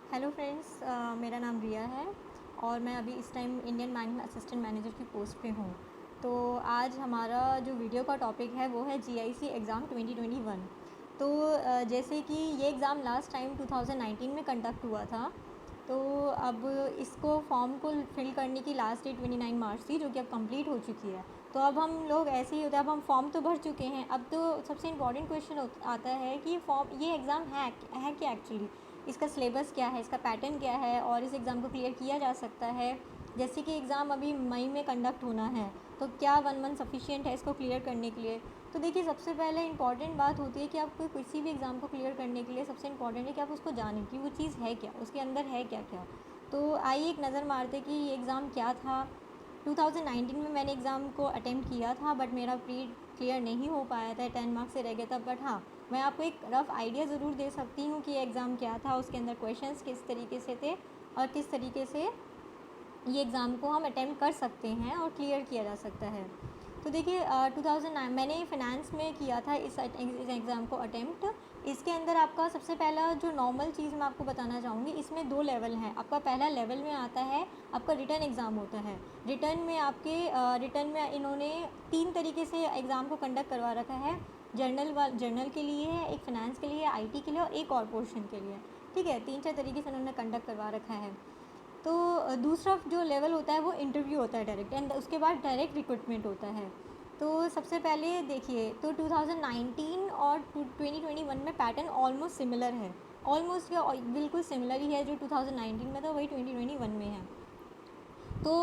Hello friends, मेरा नाम रिया है और मैं अभी इस टाइम इंडियन बैंक में असिस्टेंट मैनेजर की पोस्ट पे हूँ। तो आज हमारा जो वीडियो का टॉपिक है वो है जीआईसी एग्ज़ाम 2021। तो जैसे कि ये एग्ज़ाम लास्ट टाइम 2019 में कंडक्ट हुआ था। तो अब इसको फॉर्म को फिल करने की लास्ट डेट 29 मार्च थी, जो कि अब कंप्लीट हो चुकी है। तो अब हम लोग ऐसे ही होता है, अब हम फॉर्म तो भर चुके हैं। अब तो सबसे इम्पॉर्टेंट क्वेश्चन आता है कि ये एग्ज़ाम है क्या एक्चुअली, इसका सिलेबस क्या है, इसका पैटर्न क्या है और इस एग्ज़ाम को क्लियर किया जा सकता है। जैसे कि एग्ज़ाम अभी मई में कंडक्ट होना है, तो क्या 1 मंथ सफिशिएंट है इसको क्लियर करने के लिए। तो देखिए, सबसे पहले इंपॉर्टेंट बात होती है कि आपको किसी भी एग्ज़ाम को क्लियर करने के लिए सबसे इंपॉर्टेंट है कि आप उसको जानें कि वो चीज़ है क्या, उसके अंदर है क्या क्या। तो आइए एक नज़र मारते कि ये एग्ज़ाम क्या था। 2019 में मैंने एग्ज़ाम को अटेम्प्ट किया था, बट मेरा प्री क्लियर नहीं हो पाया था, 10 मार्क्स से रह गया था। बट हाँ, मैं आपको एक रफ़ आइडिया ज़रूर दे सकती हूँ कि ये एग्ज़ाम क्या था, उसके अंदर क्वेश्चंस किस तरीके से थे और किस तरीके से ये एग्ज़ाम को हम अटेम्प्ट कर सकते हैं और क्लियर किया जा सकता है। तो देखिए, 2009 मैंने फ़िनांस में किया था इस एग्ज़ाम को अटेम्प्ट। इसके अंदर आपका सबसे पहला जो नॉर्मल चीज़ मैं आपको बताना चाहूँगी, इसमें 2 लेवल हैं। आपका पहला लेवल में आता है, आपका रिटन एग्ज़ाम होता है। रिटन में इन्होंने 3 तरीके से एग्ज़ाम को कंडक्ट करवा रखा है। जर्नल के लिए है, एक फ़िनांस के लिए, आईटी के लिए और एक और पोर्शन के लिए। ठीक है, 3-4 तरीके से उन्होंने कंडक्ट करवा रखा है। तो दूसरा जो लेवल होता है वो इंटरव्यू होता है डायरेक्ट, एंड उसके बाद डायरेक्ट रिक्रूटमेंट होता है। तो सबसे पहले देखिए, तो 2019 और 2021 में पैटर्न ऑलमोस्ट सिमिलर है। ऑलमोस्ट क्या, बिल्कुल सिमिलर ही है। जो 2019 में था वही 2021 में है। तो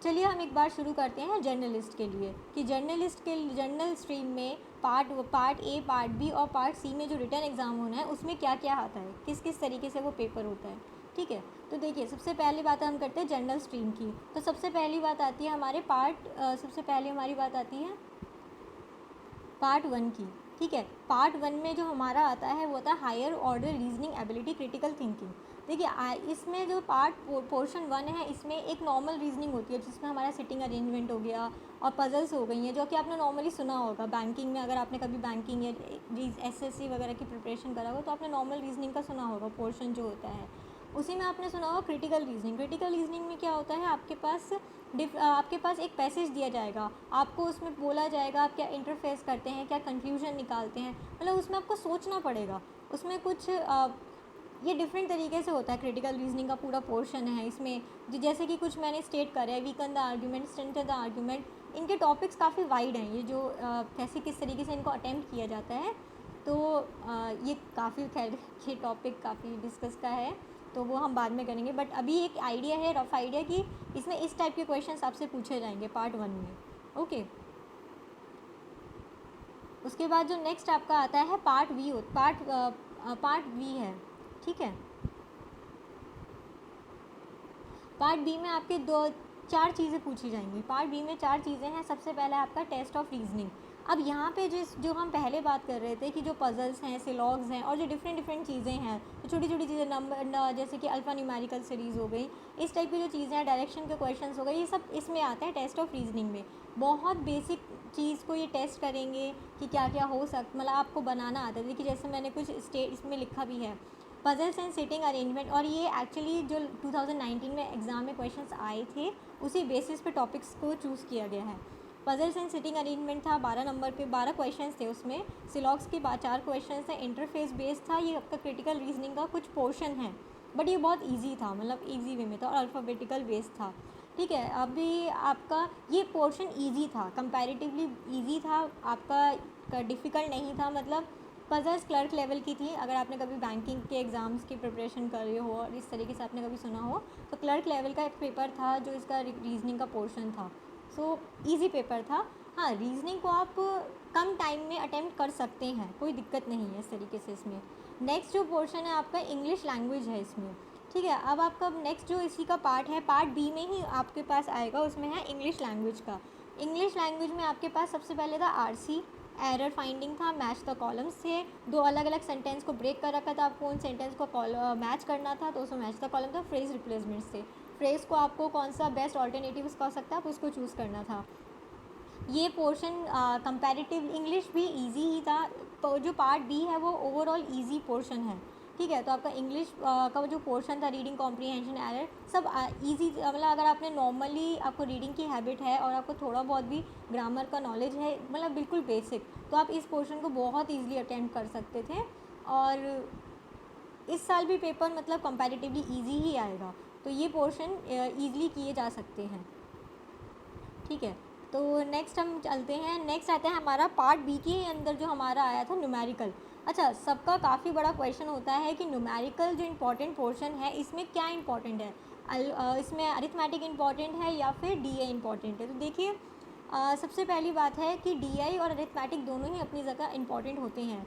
चलिए हम एक बार शुरू करते हैं जर्नलिस्ट के लिए, कि जर्नल स्ट्रीम में पार्ट ए, पार्ट बी और पार्ट सी में जो रिटन एग्ज़ाम होना है उसमें क्या क्या आता है, किस किस तरीके से वो पेपर होता है। ठीक है, तो देखिए, सबसे पहली बात हम करते हैं जर्नल स्ट्रीम की। तो सबसे पहली बात आती है हमारे सबसे पहले हमारी बात आती है पार्ट 1 की। ठीक है, पार्ट 1 में जो हमारा आता है वो होता है higher order reasoning ability critical thinking. देखिए, इसमें जो पोर्शन 1 है, इसमें एक नॉर्मल रीजनिंग होती है जिसमें हमारा सिटिंग अरेंजमेंट हो गया और पजल्स हो गई हैं, जो कि आपने नॉर्मली सुना होगा बैंकिंग में। अगर आपने कभी बैंकिंग या एसएससी वगैरह की प्रिपरेशन करा हो तो आपने नॉर्मल रीजनिंग का सुना होगा पोर्शन जो होता है। उसी में आपने सुना होगा क्रिटिकल रीजनिंग। क्रिटिकल रीजनिंग में क्या होता है, आपके पास एक पैसेज दिया जाएगा, आपको उसमें बोला जाएगा आप क्या इंटरफेस करते हैं, क्या कंक्लूजन निकालते हैं। मतलब उसमें आपको सोचना पड़ेगा। उसमें कुछ ये डिफरेंट तरीके से होता है। क्रिटिकल रीजनिंग का पूरा पोर्शन है इसमें, जैसे कि कुछ मैंने स्टेट करा है, weaken the argument, strengthen the argument. इनके टॉपिक्स काफ़ी वाइड हैं, ये जो कैसे किस तरीके से इनको अटेम्प्ट किया जाता है। तो ये काफ़ी, खैर ये टॉपिक काफ़ी डिस्कस का है, तो वो हम बाद में करेंगे। बट अभी एक आइडिया है, रफ आइडिया, कि इसमें इस टाइप के क्वेश्चंस आपसे पूछे जाएंगे पार्ट 1 में। ओके, उसके बाद जो नेक्स्ट आपका आता है पार्ट बी है। ठीक है, पार्ट बी में आपके 4 चीज़ें पूछी जाएंगी। पार्ट बी में 4 चीज़ें हैं। सबसे पहला है आपका टेस्ट ऑफ रीजनिंग। अब यहाँ पे जो हम पहले बात कर रहे थे कि जो पजल्स हैं, सिलॉग्स हैं और जो डिफरेंट चीज़ें हैं, तो छोटी छोटी चीज़ें, नंबर, जैसे कि अल्फ़ा न्यूमेरिकल सीरीज़ हो गई, इस टाइप की जो चीज़ें हैं, डायरेक्शन के क्वेश्चंस हो गए, ये सब इसमें आते हैं टेस्ट ऑफ रीजनिंग में। बहुत बेसिक चीज़ को ये टेस्ट करेंगे कि क्या क्या हो मतलब आपको बनाना आता है। देखिए, जैसे मैंने कुछ स्टेट इसमें लिखा भी है, पजल्स एंड सिटिंग अरेंजमेंट, और ये एक्चुअली जो 2019 में एग्ज़ाम में क्वेश्चंस आए थे उसी बेसिस पे टॉपिक्स को चूज़ किया गया है। पजल्स एंड सिटिंग अरेंजमेंट था 12 नंबर पे, 12 क्वेश्चंस थे उसमें। सिलॉक्स के 4 क्वेश्चंस थे। इंटरफेस बेस्ड था, ये आपका क्रिटिकल रीजनिंग का कुछ पोर्शन है, बट ये बहुत ईजी था, मतलब ईजी वे में था और अल्फ़ाबेटिकल बेस्ड था। ठीक है, अभी आपका ये पोर्शन ईजी था, कंपैरेटिवली ईजी था, आपका डिफ़िकल्ट नहीं था। मतलब पजल्स क्लर्क लेवल की थी। अगर आपने कभी बैंकिंग के एग्ज़ाम्स की प्रिपरेशन कर रहे हो और इस तरीके से आपने कभी सुना हो, तो क्लर्क लेवल का एक पेपर था जो इसका रीजनिंग का पोर्शन था। सो ईजी पेपर था। हाँ, रीजनिंग को आप कम टाइम में अटेम्प्ट कर सकते हैं, कोई दिक्कत नहीं है इस तरीके से इसमें। नेक्स्ट जो पोर्शन है आपका इंग्लिश लैंग्वेज है इसमें। ठीक है, अब आपका नेक्स्ट जो इसी का पार्ट है, पार्ट बी में ही आपके पास आएगा, उसमें है इंग्लिश लैंग्वेज का। इंग्लिश लैंग्वेज में आपके पास सबसे पहले था आरसी, एरर फाइंडिंग था, मैच द कॉलम्स थे। 2 अलग अलग सेंटेंस को ब्रेक कर रखा था, आपको उन सेंटेंस को मैच करना था, तो उसमें मैच द कॉलम था। फ्रेज रिप्लेसमेंट्स थे, फ्रेज को आपको कौन सा बेस्ट ऑल्टरनेटिव हो सकता है आप उसको चूज़ करना था। ये पोर्शन कंपैरेटिव इंग्लिश भी इजी ही था। जो पार्ट बी है वो ओवरऑल इजी पोर्शन है। ठीक है। तो आपका इंग्लिश का जो पोर्शन था, रीडिंग कॉम्प्रीहेंशन एरर, सब ईजी, मतलब अगर आपने नॉर्मली आपको रीडिंग की हैबिट है और आपको थोड़ा बहुत भी ग्रामर का नॉलेज है, मतलब बिल्कुल बेसिक, तो आप इस पोर्शन को बहुत ईजिली अटेम्प्ट कर सकते थे। और इस साल भी पेपर मतलब कंपैरेटिवली इजी ही आएगा, तो ये पोर्शन ईजिली किए जा सकते हैं, ठीक है। तो नेक्स्ट हम चलते हैं, नेक्स्ट आता है हमारा पार्ट बी के अंदर जो हमारा आया था न्यूमेरिकल। अच्छा, सबका काफ़ी बड़ा क्वेश्चन होता है कि न्यूमेरिकल जो इम्पोर्टेंट पोर्शन है इसमें क्या इंपॉर्टेंट है, इसमें अरिथमेटिक इम्पॉर्टेंट है या फिर डीआई इम्पॉर्टेंट है। तो देखिए, सबसे पहली बात है कि डीआई और अरिथमेटिक दोनों ही अपनी जगह इम्पॉर्टेंट होते हैं।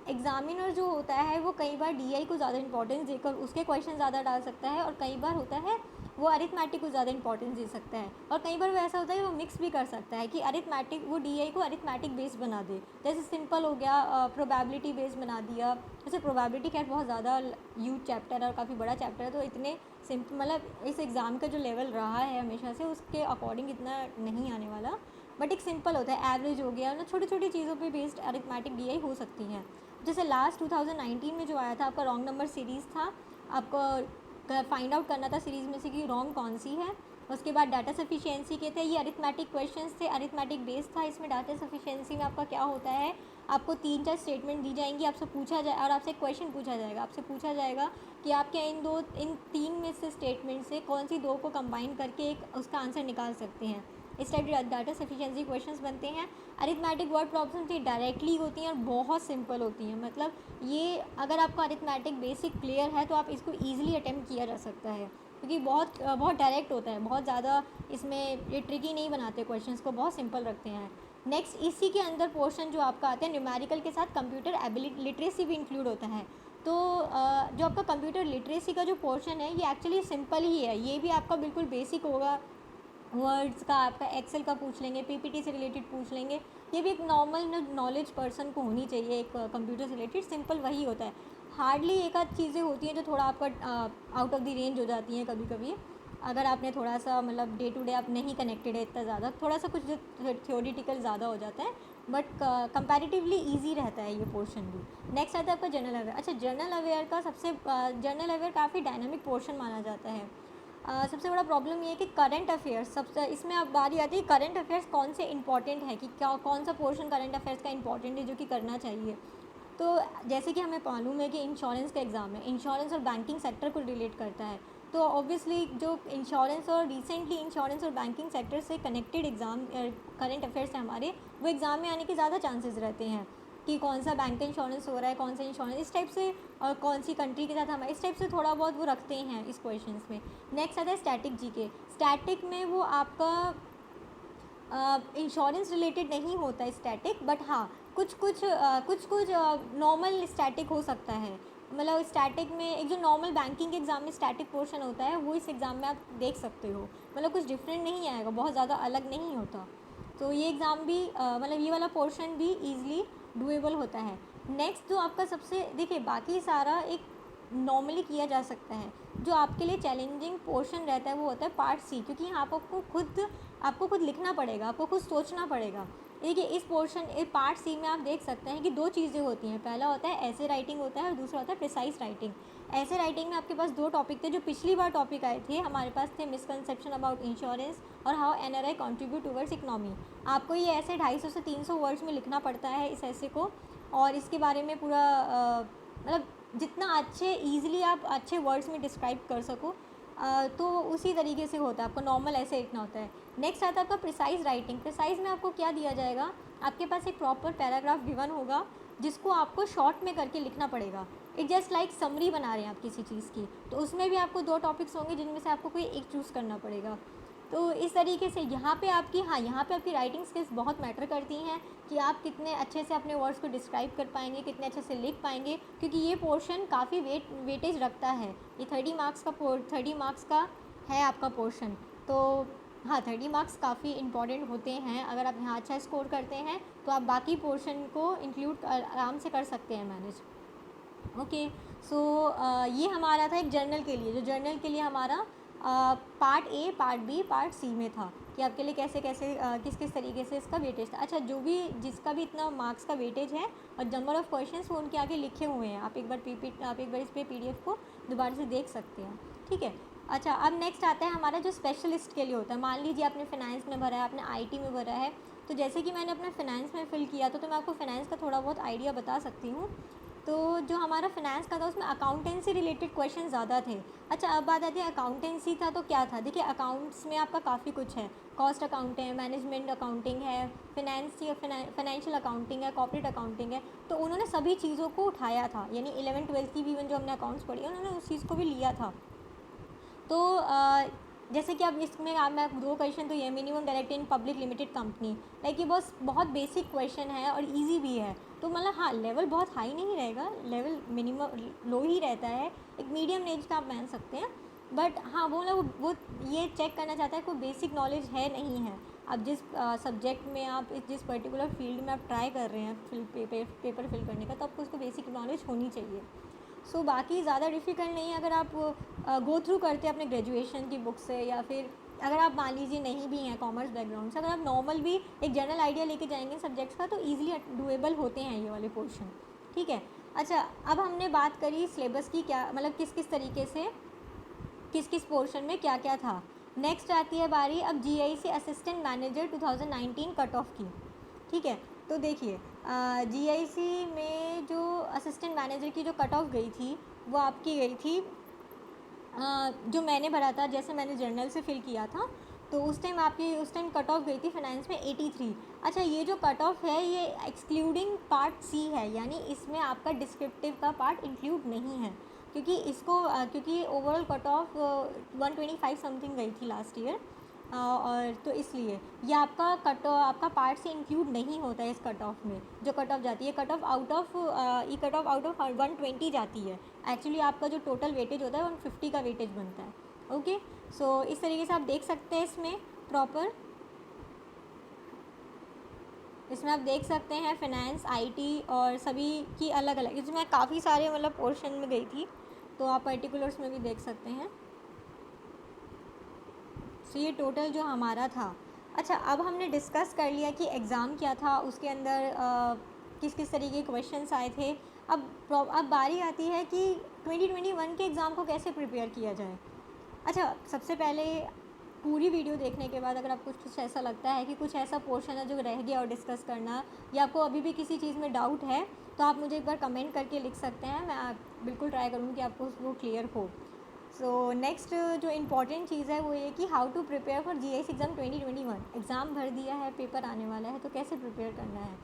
एग्ज़ामिनर जो होता है वो कई बार डीआई को ज़्यादा इंपॉर्टेंस देकर उसके क्वेश्चन ज़्यादा डाल सकता है, और कई बार होता है वो अरिथमेटिक को ज़्यादा इंपॉर्टेंस दे सकता है, और कई बार वो ऐसा होता है वो मिक्स भी कर सकता है कि अरिथमेटिक, वो डीआई को अरिथमेटिक बेस्ड बना दे। जैसे सिंपल हो गया, प्रोबेबिलिटी बेस्ड बना दिया। जैसे प्रोबेबिलिटी खैर बहुत ज़्यादा यूज चैप्टर है और काफ़ी बड़ा चैप्टर है, तो इतने सिंपल, मतलब इस एग्ज़ाम का जो लेवल रहा है हमेशा से उसके अकॉर्डिंग इतना नहीं आने वाला, बट एक सिंपल होता है, एवरेज हो गया ना, छोटी छोटी चीज़ों पे बेस्ड अरिथमेटिक डीआई हो सकती हैं। जैसे लास्ट 2019 में जो आया था आपका रॉन्ग नंबर सीरीज़ था, आपको फाइंड आउट करना था सीरीज़ में से कि रॉन्ग कौन सी है। उसके बाद डाटा सफिशिएंसी के थे, ये अरिथमेटिक क्वेश्चंस थे, अरिथमेटिक बेस था। इसमें डाटा सफिशिएंसी में आपका क्या होता है, आपको 3-4 स्टेटमेंट दी जाएंगी, आपसे पूछा जाए और आपसे एक क्वेश्चन पूछा जाएगा, आपसे पूछा जाएगा कि आप क्या इन 3 में से स्टेटमेंट से कौन सी 2 को कंबाइन करके एक उसका आंसर निकाल सकते हैं। इस टाइप के डाटा सफिशिएंसी क्वेश्चंस बनते हैं। अरिथमेटिक वर्ड प्रॉब्लम्स ये डायरेक्टली होती हैं और बहुत सिंपल होती हैं, मतलब ये अगर आपका अरिथमेटिक बेसिक क्लियर है तो आप इसको ईजिली अटेम्प्ट किया जा सकता है, क्योंकि बहुत डायरेक्ट होता है, बहुत ज़्यादा इसमें ये ट्रिकी नहीं बनाते, क्वेश्चंस को बहुत सिंपल रखते हैं। नेक्स्ट इसी के अंदर पोर्शन जो आपका आता है न्यूमेरिकल के साथ कंप्यूटर लिटरेसी भी इंक्लूड होता है। तो जो आपका कंप्यूटर लिटरेसी का जो पोर्शन है ये एक्चुअली सिंपल ही है, ये भी आपका बिल्कुल बेसिक होगा। वर्ड्स का आपका एक्सेल का पूछ लेंगे, पीपीटी से रिलेटेड पूछ लेंगे, ये भी एक नॉर्मल नॉलेज पर्सन को होनी चाहिए, एक कंप्यूटर से रिलेटेड सिंपल वही होता है। हार्डली एक आध चीज़ें होती हैं जो थोड़ा आपका आउट ऑफ द रेंज हो जाती हैं कभी कभी, अगर आपने थोड़ा सा मतलब डे टू डे आप नहीं कनेक्टेड है इतना ज़्यादा, थोड़ा सा कुछ जो थ्योरेटिकल ज़्यादा हो जाता है, बट कंपैरेटिवली इजी रहता है ये पोर्शन भी। नेक्स्ट आता है आपका जनरल अवेयर। अच्छा, जनरल अवेयर का जनरल अवेयर काफ़ी डायनामिक पोर्शन माना जाता है। सबसे बड़ा प्रॉब्लम ये है कि करंट अफेयर्स, सबसे इसमें अब बारी आती है करंट अफेयर्स कौन से इंपॉर्टेंट है, कि क्या कौन सा पोर्शन करंट अफेयर्स का इंपॉर्टेंट है जो कि करना चाहिए। तो जैसे कि हमें मालूम है कि इंश्योरेंस का एग्ज़ाम है, इंश्योरेंस और बैंकिंग सेक्टर को रिलेट करता है, तो ऑब्वियसली जो इंश्योरेंस और रिसेंटली इंश्योरेंस और बैंकिंग सेक्टर से कनेक्टेड एग्ज़ाम करंट अफेयर्स हैं हमारे, वो एग्ज़ाम में आने के ज़्यादा चांसेस रहते हैं कि कौन सा बैंक इंश्योरेंस हो रहा है, कौन सा इंश्योरेंस इस टाइप से, और कौन सी कंट्री के साथ हमारे, इस टाइप से थोड़ा बहुत वो रखते हैं इस क्वेश्चंस में। नेक्स्ट आता है स्टैटिक जीके। स्टैटिक में वो आपका इंश्योरेंस रिलेटेड नहीं होता है स्टैटिक, बट हाँ कुछ कुछ नॉर्मल स्टैटिक हो सकता है। मतलब स्टैटिक में एक जो नॉर्मल बैंकिंग के एग्ज़ाम में स्टैटिक पोर्शन होता है वो इस एग्ज़ाम में आप देख सकते हो, मतलब कुछ डिफरेंट नहीं आएगा, बहुत ज़्यादा अलग नहीं होता। तो ये एग्ज़ाम भी मतलब ये वाला पोर्शन भी ईजिली डूएबल होता है। नेक्स्ट जो आपका सबसे, देखिए बाकी सारा एक नॉर्मली किया जा सकता है, जो आपके लिए चैलेंजिंग पोर्शन रहता है वो होता है पार्ट सी, क्योंकि यहाँ आपको खुद लिखना पड़ेगा, आपको खुद सोचना पड़ेगा। देखिए इस पार्ट सी में आप देख सकते हैं कि 2 चीज़ें होती हैं, पहला होता है ऐसे राइटिंग होता है और दूसरा होता है प्रिसाइज राइटिंग। ऐसे राइटिंग में आपके पास 2 टॉपिक थे जो पिछली बार टॉपिक आए थे हमारे पास, थे मिसकंसेप्शन अबाउट इंश्योरेंस और how NRI contribute towards economy. आपको ये ऐसे 250 से 300 वर्ड्स में लिखना पड़ता है इस ऐसे को, और इसके बारे में पूरा मतलब जितना अच्छे ईजिली आप अच्छे वर्ड्स में डिस्क्राइब कर सको, तो उसी तरीके से होता है, आपको नॉर्मल ऐसे लिखना होता है। नेक्स्ट आता है आपका प्रिसाइज राइटिंग। प्रिसाइज में आपको क्या दिया जाएगा, आपके पास एक प्रॉपर पैराग्राफ गिवन होगा जिसको आपको शॉर्ट में करके लिखना पड़ेगा। इट जस्ट लाइक समरी बना रहे हैं आप किसी चीज़ की, तो उसमें भी आपको 2 टॉपिक्स होंगे जिनमें से आपको कोई एक चूज़ करना पड़ेगा। तो इस तरीके से यहाँ पे आपकी राइटिंग स्किल्स बहुत मैटर करती हैं कि आप कितने अच्छे से अपने वर्ड्स को डिस्क्राइब कर पाएंगे, कितने अच्छे से लिख पाएंगे, क्योंकि ये पोर्शन काफ़ी वेटेज रखता है। ये 30 मार्क्स का है आपका पोर्शन। तो हाँ, 30 मार्क्स काफ़ी इंपॉर्टेंट होते हैं। अगर आप यहाँ अच्छा स्कोर करते हैं तो आप बाकी पोर्शन को इंक्लूड आराम से कर सकते हैं मैनेज। ओके, सो ये हमारा था एक जर्नल के लिए, जो जर्नल के लिए हमारा part A, part B, part C में था। कि आपके लिए कैसे कैसे किस किस तरीके से इसका वेटेज था। अच्छा, जो भी जिसका भी इतना मार्क्स का वेटेज है और नंबर ऑफ़ क्वेश्चंस वो उनके आगे लिखे हुए हैं, आप एक बार इस पे PDF को दोबारा से देख सकते हैं, ठीक है। अच्छा, अब नेक्स्ट आता है हमारा जो स्पेशलिस्ट के लिए होता है। मान लीजिए आपने फाइनेंस में भरा है, आपने IT में भरा है, तो जैसे कि मैंने अपना फाइनेंस में फ़िल किया था, तो मैं आपको फाइनेंस का थोड़ा बहुत आइडिया बता सकती हूँ। तो जो हमारा फाइनेंस का था उसमें अकाउंटेंसी रिलेटेड क्वेश्चन ज़्यादा थे। अच्छा, अब बात आती है अकाउंटेंसी था तो क्या था। देखिए, अकाउंट्स में आपका काफ़ी कुछ है, कॉस्ट अकाउंट है, मैनेजमेंट अकाउंटिंग है, फाइनेंशियल अकाउंटिंग है, कॉर्पोरेट अकाउंटिंग है। तो उन्होंने सभी चीज़ों को उठाया था, यानी 11th-12th की भी इवन जो हमने अकाउंट्स पढ़ी है उन्होंने उस चीज़ को भी लिया था। तो जैसे कि अब इसमें मैं 2 क्वेश्चन तो ये minimum direct in public limited company, like ये बहुत बेसिक क्वेश्चन है और इजी भी है। तो मतलब हाँ, लेवल बहुत हाई नहीं रहेगा, लेवल मिनिमम लो ही रहता है, एक मीडियम रेंज का आप मान सकते हैं। बट हाँ, वो लोग वो ये चेक करना चाहता है कोई बेसिक नॉलेज है नहीं है। अब जिस सब्जेक्ट में आप जिस पर्टिकुलर फील्ड में आप ट्राई कर रहे हैं पेपर फिल करने का, तो आपको उसको बेसिक नॉलेज होनी चाहिए। सो बाकी ज़्यादा डिफ़िकल्ट नहीं है अगर आप गो थ्रू करते हैं अपने ग्रेजुएशन की बुक से, या फिर अगर आप मान लीजिए नहीं भी हैं कॉमर्स बैकग्राउंड से, अगर आप नॉर्मल भी एक जनरल आइडिया लेके जाएंगे सब्जेक्ट्स का, तो ईजिली डुएबल होते हैं ये वाले पोर्शन, ठीक है। अच्छा, अब हमने बात करी सिलेबस की, क्या मतलब किस किस तरीके से किस किस पोर्शन में क्या क्या था। नेक्स्ट आती है बारी अब GIC assistant manager 2019 cut off की, ठीक है। तो देखिए, GIC में जो असिस्टेंट मैनेजर की जो कट ऑफ गई थी वो आपकी गई थी, जो मैंने भरा था, जैसे मैंने जर्नल से फिल किया था, तो उस टाइम कट ऑफ गई थी फाइनेंस में 83। अच्छा, ये जो कट ऑफ है ये एक्सक्लूडिंग पार्ट C है, यानी इसमें आपका डिस्क्रिप्टिव का पार्ट इंक्लूड नहीं है, क्योंकि ओवरऑल कट ऑफ 125 समथिंग गई थी लास्ट ईयर, और तो इसलिए ये आपका पार्ट से इंक्लूड नहीं होता है इस कट ऑफ में। जो कट ऑफ जाती है, कट ऑफ आउट ऑफ 120 जाती है। एक्चुअली आपका जो टोटल वेटेज होता है 150 का वेटेज बनता है। ओके, सो इस तरीके से आप देख सकते हैं इसमें आप देख सकते हैं फाइनेंस, IT और सभी की अलग अलग, इसमें काफ़ी सारे मतलब पोर्शन में गई थी, तो आप पर्टिकुलर्स में भी देख सकते हैं। सो ये टोटल जो हमारा था। अच्छा, अब हमने डिस्कस कर लिया कि एग्ज़ाम क्या था, उसके अंदर किस किस तरीके के क्वेश्चंस आए थे। अब बारी आती है कि 2021 के एग्ज़ाम को कैसे प्रिपेयर किया जाए। अच्छा, सबसे पहले पूरी वीडियो देखने के बाद अगर आपको कुछ ऐसा लगता है कि कुछ ऐसा पोर्शन है जो रह गया और डिस्कस करना, या आपको अभी भी किसी चीज़ में डाउट है, तो आप मुझे एक बार कमेंट करके लिख सकते हैं। मैं बिल्कुल ट्राई करूँगी कि आपको वो क्लियर हो। सो नेक्स्ट जो इम्पॉर्टेंट चीज़ है वो ये कि how to prepare for GIC exam 2021। Exam भर दिया है, पेपर आने वाला है, तो कैसे प्रिपेयर करना है।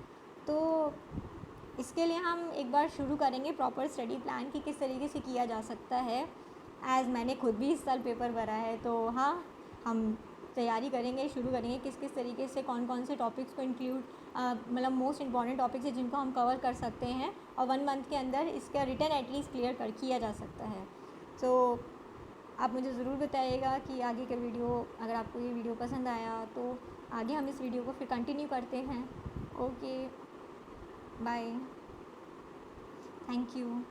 तो इसके लिए हम एक बार शुरू करेंगे प्रॉपर स्टडी प्लान की किस तरीके से किया जा सकता है। एज़ मैंने खुद भी इस साल पेपर भरा है, तो हाँ, हम तैयारी करेंगे, शुरू करेंगे किस किस तरीके से कौन कौन से टॉपिक्स को इंक्लूड, मतलब मोस्ट इंपॉर्टेंट टॉपिक्स है जिनको हम कवर कर सकते हैं, और 1 मंथ के अंदर इसका रिटर्न एटलीस्ट क्लियर किया जा सकता है। सो आप मुझे ज़रूर बताइएगा कि आगे का वीडियो, अगर आपको ये वीडियो पसंद आया तो आगे हम इस वीडियो को फिर कंटिन्यू करते हैं। Okay, bye, thank you.